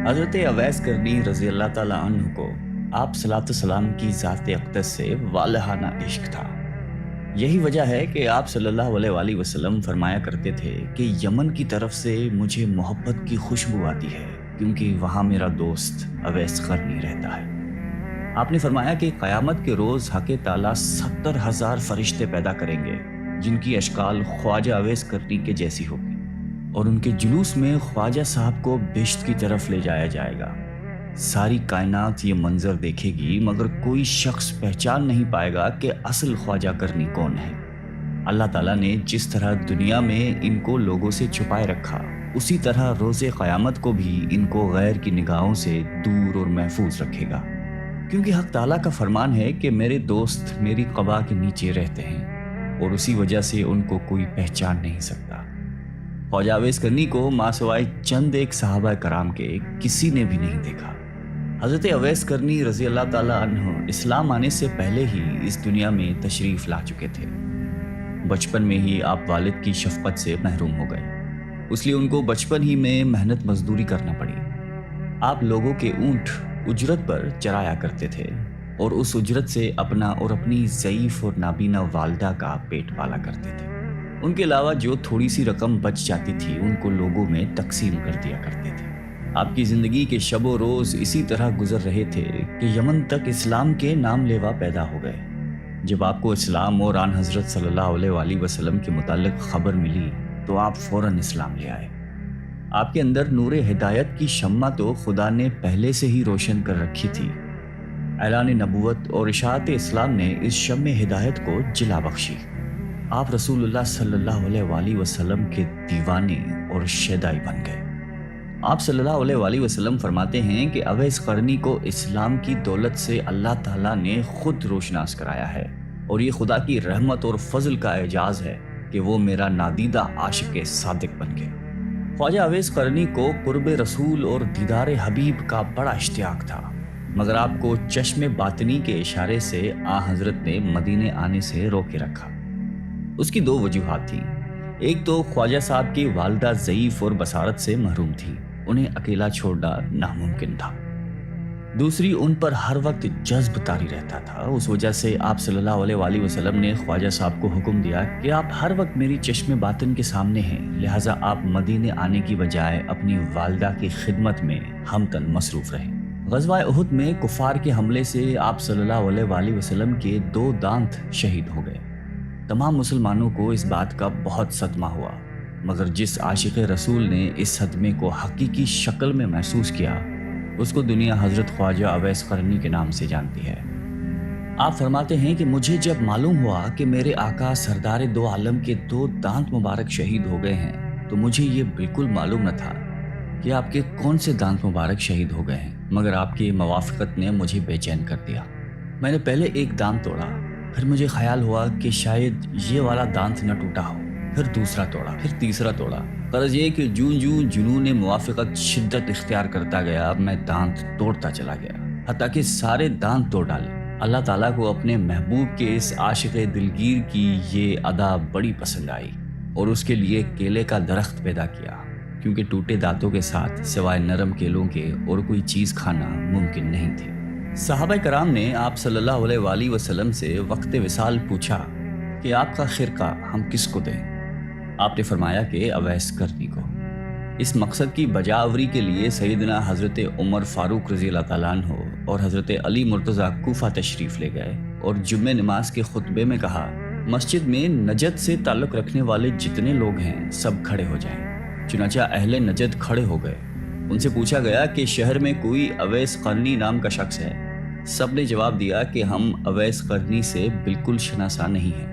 حضرت اویس کرنی رضی اللہ تعالیٰ عنہ کو آپ صلاۃ السلام کی ذات اقدس سے والہانہ عشق تھا۔ یہی وجہ ہے کہ آپ صلی اللہ علیہ وآلہ وسلم فرمایا کرتے تھے کہ یمن کی طرف سے مجھے محبت کی خوشبو آتی ہے کیونکہ وہاں میرا دوست اویس قرنی رہتا ہے۔ آپ نے فرمایا کہ قیامت کے روز حق تعالیٰ 70,000 فرشتے پیدا کریں گے جن کی اشکال خواجہ اویس کرنی کے جیسی ہوگی، اور ان کے جلوس میں خواجہ صاحب کو بہشت کی طرف لے جایا جائے گا۔ ساری کائنات یہ منظر دیکھے گی مگر کوئی شخص پہچان نہیں پائے گا کہ اصل خواجہ کرنی کون ہے۔ اللہ تعالیٰ نے جس طرح دنیا میں ان کو لوگوں سے چھپائے رکھا، اسی طرح روز قیامت کو بھی ان کو غیر کی نگاہوں سے دور اور محفوظ رکھے گا، کیونکہ حق تعالیٰ کا فرمان ہے کہ میرے دوست میری قبا کے نیچے رہتے ہیں اور اسی وجہ سے ان کو کوئی پہچان نہیں سکتا۔ خواجہ اویس کرنی کو ماں سوائے چند ایک صحابہ کرام کے کسی نے بھی نہیں دیکھا۔ حضرت اویس کرنی رضی اللہ تعالیٰ عنہ اسلام آنے سے پہلے ہی اس دنیا میں تشریف لا چکے تھے۔ بچپن میں ہی آپ والد کی شفقت سے محروم ہو گئے، اس لیے ان کو بچپن ہی میں محنت مزدوری کرنا پڑی۔ آپ لوگوں کے اونٹ اجرت پر چرایا کرتے تھے اور اس اجرت سے اپنا اور اپنی ضعیف اور نابینا والدہ کا پیٹ پالا کرتے تھے۔ ان کے علاوہ جو تھوڑی سی رقم بچ جاتی تھی ان کو لوگوں میں تقسیم کر دیا کرتے تھے۔ آپ کی زندگی کے شب و روز اسی طرح گزر رہے تھے کہ یمن تک اسلام کے نام لیوا پیدا ہو گئے۔ جب آپ کو اسلام اور آن حضرت صلی اللہ علیہ وآلہ وسلم کے متعلق خبر ملی تو آپ فوراً اسلام لے آئے۔ آپ کے اندر نور ہدایت کی شمع تو خدا نے پہلے سے ہی روشن کر رکھی تھی۔ اعلان نبوت اور اشاعت اسلام نے اس شمع ہدایت کو جلا بخشی۔ آپ رسول اللہ صلی اللہ علیہ وآلہ وسلم کے دیوانے اور شیدائی بن گئے۔ آپ صلی اللہ علیہ وآلہ وسلم فرماتے ہیں کہ اویس قرنی کو اسلام کی دولت سے اللہ تعالیٰ نے خود روشناس کرایا ہے، اور یہ خدا کی رحمت اور فضل کا اعجاز ہے کہ وہ میرا نادیدہ عاشق صادق بن گئے۔ خواجہ اویس قرنی کو قرب رسول اور دیدار حبیب کا بڑا اشتیاق تھا، مگر آپ کو چشم باطنی کے اشارے سے آن حضرت نے مدینے آنے سے روکے رکھا۔ اس کی دو وجوہات تھیں۔ ایک تو خواجہ صاحب کی والدہ ضعیف اور بصارت سے محروم تھی، انہیں اکیلا چھوڑنا ناممکن تھا۔ دوسری، ان پر ہر وقت جذب طاری رہتا تھا، اس وجہ سے آپ صلی اللہ علیہ وآلہ وسلم نے خواجہ صاحب کو حکم دیا کہ آپ ہر وقت میری چشم باطن کے سامنے ہیں، لہٰذا آپ مدینے آنے کی بجائے اپنی والدہ کی خدمت میں ہمتن مصروف رہیں۔ غزوہ احد میں کفار کے حملے سے آپ صلی اللہ علیہ وآلہ وسلم کے 2 دانت شہید ہو گئے۔ تمام مسلمانوں کو اس بات کا بہت صدمہ ہوا، مگر جس عاشق رسول نے اس صدمے کو حقیقی شکل میں محسوس کیا، اس کو دنیا حضرت خواجہ اویس قرنی کے نام سے جانتی ہے۔ آپ فرماتے ہیں کہ مجھے جب معلوم ہوا کہ میرے آقا سردار دو عالم کے 2 دانت مبارک شہید ہو گئے ہیں تو مجھے یہ بالکل معلوم نہ تھا کہ آپ کے کون سے دانت مبارک شہید ہو گئے ہیں، مگر آپ کی موافقت نے مجھے بے چین کر دیا۔ میں نے پہلے ایک دانت توڑا، پھر مجھے خیال ہوا کہ شاید یہ والا دانت نہ ٹوٹا ہو، پھر دوسرا توڑا، پھر تیسرا توڑا۔ غرض یہ کہ جوں جوں جنون موافقت شدت اختیار کرتا گیا، میں دانت توڑتا چلا گیا، حتیٰ کہ سارے دانت توڑ ڈالے۔ اللہ تعالیٰ کو اپنے محبوب کے اس عاشق دلگیر کی یہ ادا بڑی پسند آئی اور اس کے لیے کیلے کا درخت پیدا کیا، کیونکہ ٹوٹے دانتوں کے ساتھ سوائے نرم کیلوں کے اور کوئی چیز کھانا ممکن نہیں تھی۔ صحابہ کرام نے آپ صلی اللہ علیہ وآلہ وسلم سے وقت وصال پوچھا کہ آپ کا خرقہ ہم کس کو دیں؟ آپ نے فرمایا کہ اویس قرنی کو۔ اس مقصد کی بجاوری کے لیے سیدنا حضرت عمر فاروق رضی اللہ تعالیٰ عنہ اور حضرت علی مرتضیٰ کوفہ تشریف لے گئے اور جمعہ نماز کے خطبے میں کہا، مسجد میں نجد سے تعلق رکھنے والے جتنے لوگ ہیں سب کھڑے ہو جائیں۔ چنانچہ اہل نجد کھڑے ہو گئے۔ ان سے پوچھا گیا کہ شہر میں کوئی اویس قرنی نام کا شخص ہے؟ سب نے جواب دیا کہ ہم اویس قرنی سے بالکل شناسا نہیں ہیں۔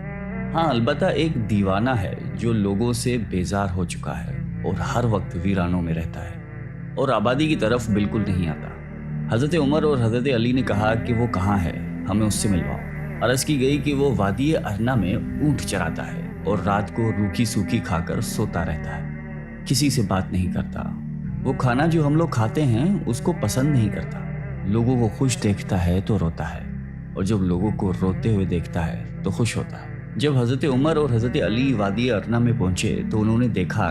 ہاں، البتہ ایک دیوانہ ہے جو لوگوں سے بیزار ہو چکا ہے اور ہر وقت ویرانوں میں رہتا ہے اور آبادی کی طرف بالکل نہیں آتا۔ حضرت عمر اور حضرت علی نے کہا کہ وہ کہاں ہے، ہمیں اس سے ملواؤ۔ عرض کی گئی کہ وہ وادی ارنا میں اونٹ چراتا ہے اور رات کو روکھی سوکھی کھا کر سوتا رہتا ہے، کسی سے بات نہیں کرتا۔ وہ کھانا جو ہم لوگ کھاتے ہیں اس کو پسند نہیں کرتا، لوگوں کو خوش دیکھتا ہے تو روتا ہے، اور جب لوگوں کو روتے ہوئے دیکھتا ہے تو خوش ہوتا ہے۔ جب حضرت عمر اور حضرت علی وادی ارنا میں پہنچے تو انہوں نے دیکھا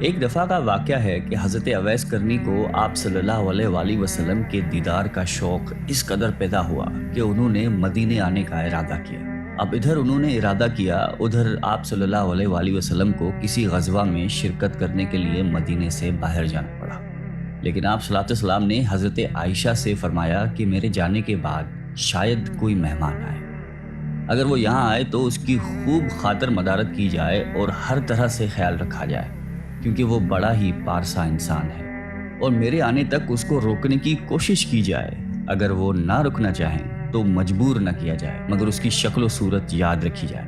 ایک دفعہ کا واقعہ ہے کہ حضرت اویس کرنی کو آپ صلی اللہ علیہ وآلہ وسلم کے دیدار کا شوق اس قدر پیدا ہوا کہ انہوں نے مدینے آنے کا ارادہ کیا۔ اب ادھر انہوں نے ارادہ کیا، ادھر آپ صلی اللہ علیہ وآلہ وسلم کو کسی غزوہ میں شرکت کرنے کے لیے مدینے سے باہر جانا پڑا۔ لیکن آپ صلی اللہ علیہ وسلم نے حضرت عائشہ سے فرمایا کہ میرے جانے کے بعد شاید کوئی مہمان آئے، اگر وہ یہاں آئے تو اس کی خوب خاطر مدارت کی جائے اور ہر طرح سے خیال رکھا جائے، کیونکہ وہ بڑا ہی پارسا انسان ہے، اور میرے آنے تک اس کو روکنے کی کوشش کی جائے۔ اگر وہ نہ رکنا چاہیں تو مجبور نہ کیا جائے، مگر اس کی شکل و صورت یاد رکھی جائے۔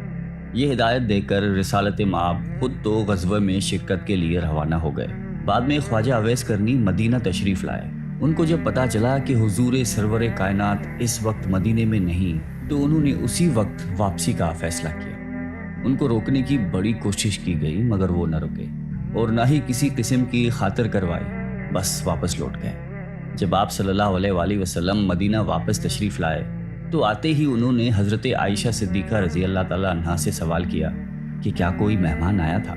یہ ہدایت دے کر رسالت مآب خود تو غزوہ میں شرکت کے لیے روانہ ہو گئے۔ بعد میں خواجہ اویس کرنی مدینہ تشریف لائے۔ ان کو جب پتا چلا کہ حضور سرور کائنات اس وقت مدینے میں نہیں، تو انہوں نے اسی وقت واپسی کا فیصلہ کیا۔ ان کو روکنے کی بڑی کوشش کی گئی، مگر وہ نہ رکے اور نہ ہی کسی قسم کی خاطر کروائی، بس واپس لوٹ گئے۔ جب آپ صلی اللہ علیہ وآلہ وسلم مدینہ واپس تشریف لائے تو آتے ہی انہوں نے حضرت عائشہ صدیقہ رضی اللہ تعالیٰ عنہا سے سوال کیا کہ کیا کوئی مہمان آیا تھا؟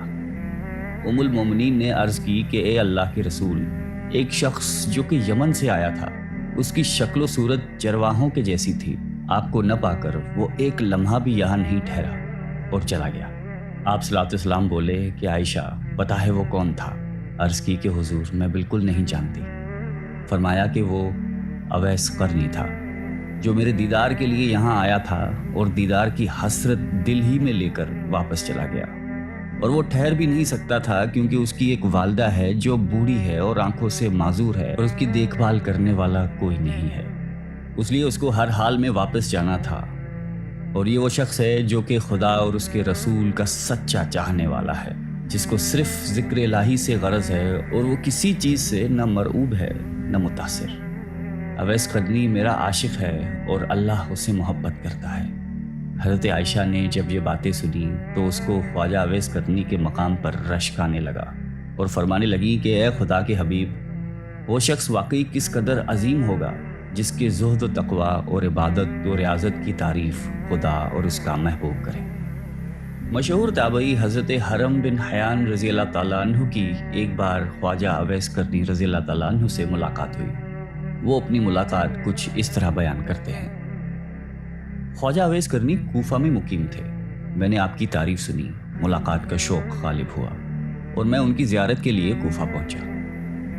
ام المومنین نے عرض کی کہ اے اللہ کے رسول، ایک شخص جو کہ یمن سے آیا تھا، اس کی شکل و صورت چرواہوں کے جیسی تھی، آپ کو نہ پا کر وہ ایک لمحہ بھی یہاں نہیں ٹھہرا اور چلا گیا۔ آپ صلی اللہ علیہ وسلم بولے کہ عائشہ پتہ ہے وہ کون تھا؟ عرض کی کہ حضور میں بالکل نہیں جانتی۔ فرمایا کہ وہ اویس قرنی تھا، جو میرے دیدار کے لیے یہاں آیا تھا اور دیدار کی حسرت دل ہی میں لے کر واپس چلا گیا، اور وہ ٹھہر بھی نہیں سکتا تھا کیونکہ اس کی ایک والدہ ہے جو بوڑھی ہے اور آنکھوں سے معذور ہے، اور اس کی دیکھ بھال کرنے والا کوئی نہیں ہے، اس لیے اس کو ہر حال میں واپس جانا تھا۔ اور یہ وہ شخص ہے جو کہ خدا اور اس کے رسول کا سچا چاہنے والا ہے، جس کو صرف ذکر الہی سے غرض ہے اور وہ کسی چیز سے نہ مرعوب ہے نہ متاثر۔ اویس قرنی میرا عاشق ہے اور اللہ اسے محبت کرتا ہے۔ حضرت عائشہ نے جب یہ باتیں سنی تو اس کو خواجہ اویس قرنی کے مقام پر رشک آنے لگا اور فرمانے لگی کہ اے خدا کے حبیب، وہ شخص واقعی کس قدر عظیم ہوگا جس کے زہد و تقوی اور عبادت و ریاضت کی تعریف خدا اور اس کا محبوب کرے۔ مشہور تابعی حضرت حرم بن حیان رضی اللہ تعالیٰ عنہ کی ایک بار خواجہ اویس قرنی رضی اللہ تعالیٰ عنہ سے ملاقات ہوئی۔ وہ اپنی ملاقات کچھ اس طرح بیان کرتے ہیں۔ خواجہ اویس کرنی کوفہ میں مقیم تھے۔ میں نے آپ کی تعریف سنی، ملاقات کا شوق غالب ہوا اور میں ان کی زیارت کے لیے کوفہ پہنچا۔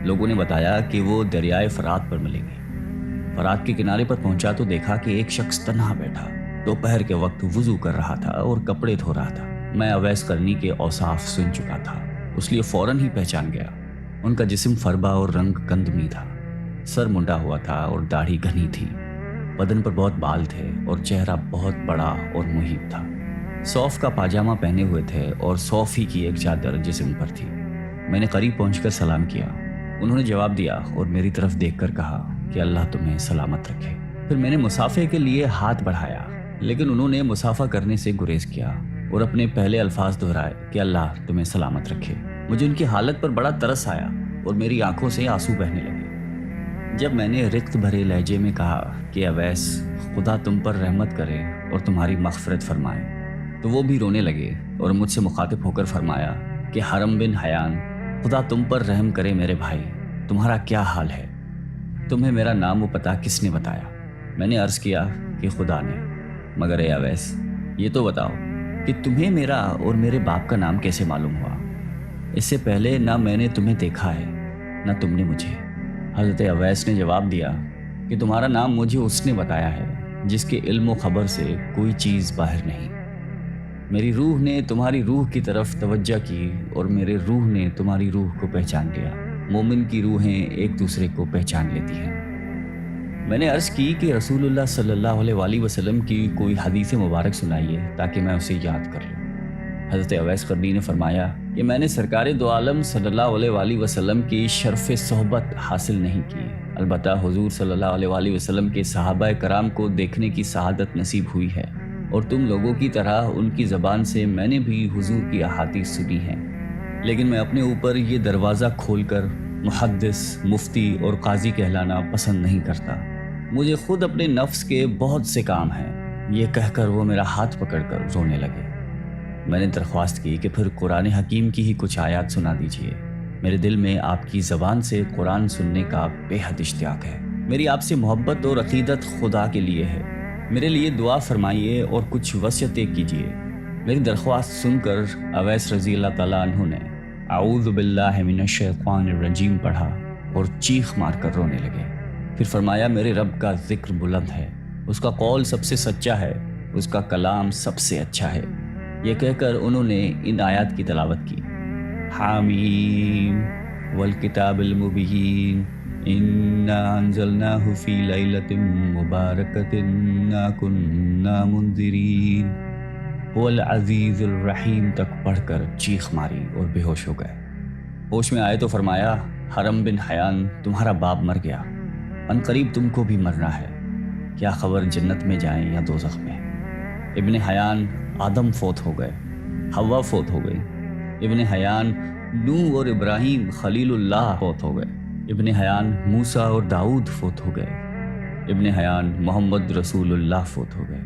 لوگوں نے بتایا کہ وہ دریائے فرات پر ملیں گے۔ فرات کے کنارے پر پہنچا تو دیکھا کہ ایک شخص تنہا بیٹھا دوپہر کے وقت وضو کر رہا تھا اور کپڑے دھو رہا تھا۔ میں اویس کرنی کے اوصاف سن چکا تھا، اس لیے فوراً ہی پہچان گیا۔ ان کا جسم فربا اور رنگ گندمی تھا، سر منڈا ہوا تھا اور داڑھی گھنی تھی، بدن پر بہت بال تھے اور چہرہ بہت بڑا اور محیب تھا۔ صوف کا پاجامہ پہنے ہوئے تھے اور صوف ہی کی ایک چادر جسم پر تھی۔ میں نے قریب پہنچ کر سلام کیا۔ انہوں نے جواب دیا اور میری طرف دیکھ کر کہا کہ اللہ تمہیں سلامت رکھے۔ پھر میں نے مصافحے کے لیے ہاتھ بڑھایا، لیکن انہوں نے مصافحہ کرنے سے گریز کیا اور اپنے پہلے الفاظ دہرائے کہ اللہ تمہیں سلامت رکھے۔ مجھے ان کی حالت پر بڑا ترس آیا اور میری آنکھوں سے آنسو بہنے لگے۔ جب میں نے رقت بھرے لہجے میں کہا کہ اویس، خدا تم پر رحمت کرے اور تمہاری مغفرت فرمائے، تو وہ بھی رونے لگے اور مجھ سے مخاطب ہو کر فرمایا کہ حرم بن حیان، خدا تم پر رحم کرے میرے بھائی، تمہارا کیا حال ہے؟ تمہیں میرا نام و پتہ کس نے بتایا؟ میں نے عرض کیا کہ خدا نے۔ مگر اے اویس، یہ تو بتاؤ کہ تمہیں میرا اور میرے باپ کا نام کیسے معلوم ہوا؟ اس سے پہلے نہ میں نے تمہیں دیکھا ہے نہ تم نے مجھے۔ حضرت اویس نے جواب دیا کہ تمہارا نام مجھے اس نے بتایا ہے جس کے علم و خبر سے کوئی چیز باہر نہیں۔ میری روح نے تمہاری روح کی طرف توجہ کی اور میرے روح نے تمہاری روح کو پہچان لیا۔ مومن کی روحیں ایک دوسرے کو پہچان لیتی ہیں۔ میں نے عرض کی کہ رسول اللہ صلی اللہ علیہ وآلہ وسلم کی کوئی حدیث مبارک سنائیے تاکہ میں اسے یاد کر لوں۔ حضرت اویس قرنی نے فرمایا کہ میں نے سرکار دو عالم صلی اللہ علیہ وآلہ وسلم کی شرف صحبت حاصل نہیں کی، البتہ حضور صلی اللہ علیہ وآلہ وسلم کے صحابہ کرام کو دیکھنے کی سعادت نصیب ہوئی ہے، اور تم لوگوں کی طرح ان کی زبان سے میں نے بھی حضور کی احادیث سنی ہیں، لیکن میں اپنے اوپر یہ دروازہ کھول کر محدث، مفتی اور قاضی کہلانا پسند نہیں کرتا۔ مجھے خود اپنے نفس کے بہت سے کام ہیں۔ یہ کہہ کر وہ میرا ہاتھ پکڑ کر رونے لگے۔ میں نے درخواست کی کہ پھر قرآن حکیم کی ہی کچھ آیات سنا دیجیے۔ میرے دل میں آپ کی زبان سے قرآن سننے کا بے حد اشتیاق ہے۔ میری آپ سے محبت اور عقیدت خدا کے لیے ہے۔ میرے لیے دعا فرمائیے اور کچھ وصیتیں کیجیے۔ میری درخواست سن کر اویس رضی اللہ تعالیٰ عنہ نے اعوذ باللہ من الشیطان الرجیم پڑھا اور چیخ مار کر رونے لگے۔ پھر فرمایا میرے رب کا ذکر بلند ہے، اس کا قول سب سے سچا ہے، اس کا کلام سب سے اچھا ہے۔ یہ کہہ کر انہوں نے ان آیات کی تلاوت کی۔ حامیم والکتاب المبین انا انزلناہ فی لیلۃ مبارکۃ انا کنا منذرین هو العزیز الرحیم تک پڑھ کر چیخ ماری اور بے ہوش ہو گئے۔ ہوش میں آئے تو فرمایا حرم بن حیان تمہارا باپ مر گیا، ان قریب تم کو بھی مرنا ہے، کیا خبر جنت میں جائیں یا دوزخ میں۔ ابن حیان آدم فوت ہو گئے، حوا فوت ہو گئی۔ ابن حیان نوح اور ابراہیم خلیل اللہ فوت ہو گئے۔ ابن حیان موسیٰ اور داؤد فوت ہو گئے۔ ابن حیان محمد رسول اللہ فوت ہو گئے۔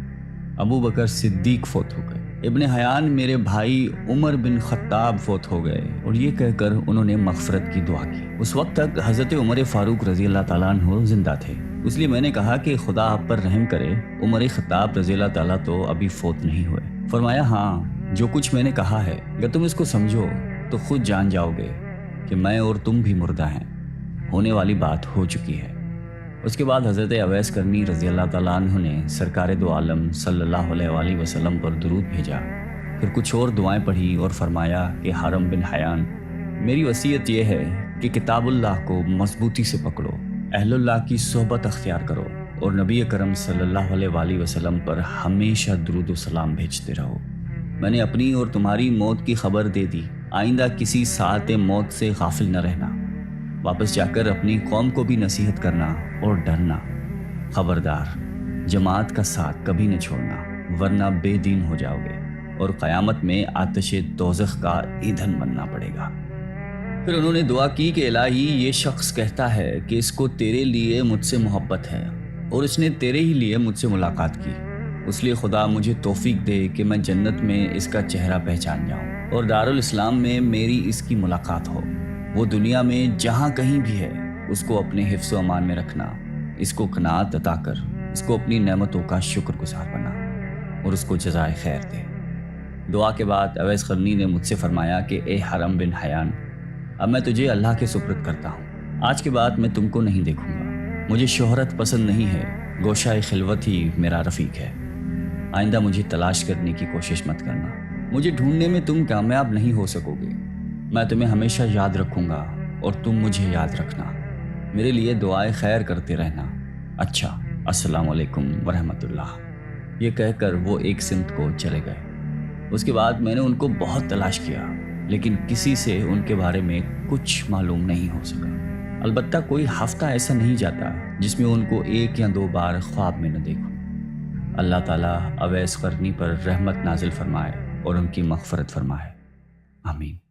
ابو بکر صدیق فوت ہو گئے۔ ابن حیان میرے بھائی عمر بن خطاب فوت ہو گئے۔ اور یہ کہہ کر انہوں نے مغفرت کی دعا کی۔ اس وقت تک حضرت عمر فاروق رضی اللہ تعالیٰ عنہ زندہ تھے، اس لیے میں نے کہا کہ خدا آپ پر رحم کرے، عمر خطاب رضی اللہ تعالیٰ تو ابھی فوت نہیں ہوئے۔ فرمایا ہاں، جو کچھ میں نے کہا ہے اگر تم اس کو سمجھو تو خود جان جاؤ گے کہ میں اور تم بھی مردہ ہیں، ہونے والی بات ہو چکی ہے۔ اس کے بعد حضرت اویس کرنی رضی اللہ تعالیٰ عنہ نے سرکار دو عالم صلی اللہ علیہ وآلہ وسلم پر درود بھیجا، پھر کچھ اور دعائیں پڑھی اور فرمایا کہ حرم بن حیان، میری وصیت یہ ہے کہ کتاب اللہ کو مضبوطی سے پکڑو، اہل اللہ کی صحبت اختیار کرو اور نبی کرم صلی اللہ علیہ وآلہ وسلم پر ہمیشہ درود و سلام بھیجتے رہو۔ میں نے اپنی اور تمہاری موت کی خبر دے دی، آئندہ کسی ساعت موت سے غافل نہ رہنا، واپس جا کر اپنی قوم کو بھی نصیحت کرنا اور ڈرنا۔ خبردار، جماعت کا ساتھ کبھی نہ چھوڑنا ورنہ بے دین ہو جاؤ گے اور قیامت میں آتش دوزخ کا ایندھن بننا پڑے گا۔ پھر انہوں نے دعا کی کہ الہی، یہ شخص کہتا ہے کہ اس کو تیرے لیے مجھ سے محبت ہے اور اس نے تیرے ہی لیے مجھ سے ملاقات کی، اس لیے خدا مجھے توفیق دے کہ میں جنت میں اس کا چہرہ پہچان جاؤں اور دارالاسلام میں میری اس کی ملاقات ہو۔ وہ دنیا میں جہاں کہیں بھی ہے اس کو اپنے حفظ و امان میں رکھنا، اس کو قناعت عطا کر اس کو اپنی نعمتوں کا شکر گزار بنا اور اس کو جزائے خیر دے۔ دعا کے بعد اویس قرنی نے مجھ سے فرمایا کہ اے حرم بن حیان، اب میں تجھے اللہ کے سپرد کرتا ہوں، آج کے بعد میں تم کو نہیں دیکھوں گا، مجھے شہرت پسند نہیں ہے، گوشہ خلوت ہی میرا رفیق ہے، آئندہ مجھے تلاش کرنے کی کوشش مت کرنا، مجھے ڈھونڈنے میں تم کامیاب نہیں ہو سکو گے، میں تمہیں ہمیشہ یاد رکھوں گا اور تم مجھے یاد رکھنا، میرے لیے دعائے خیر کرتے رہنا۔ اچھا، السلام علیکم ورحمۃ اللہ۔ یہ کہہ کر وہ ایک سمت کو چلے گئے۔ اس کے بعد میں نے ان کو بہت تلاش کیا لیکن کسی سے ان کے بارے میں کچھ معلوم نہیں ہو سکا، البتہ کوئی ہفتہ ایسا نہیں جاتا جس میں ان کو ایک یا دو بار خواب میں نہ دیکھوں۔ اللہ تعالیٰ اویس قرنی پر رحمت نازل فرمائے اور ان کی مغفرت فرمائے، آمین۔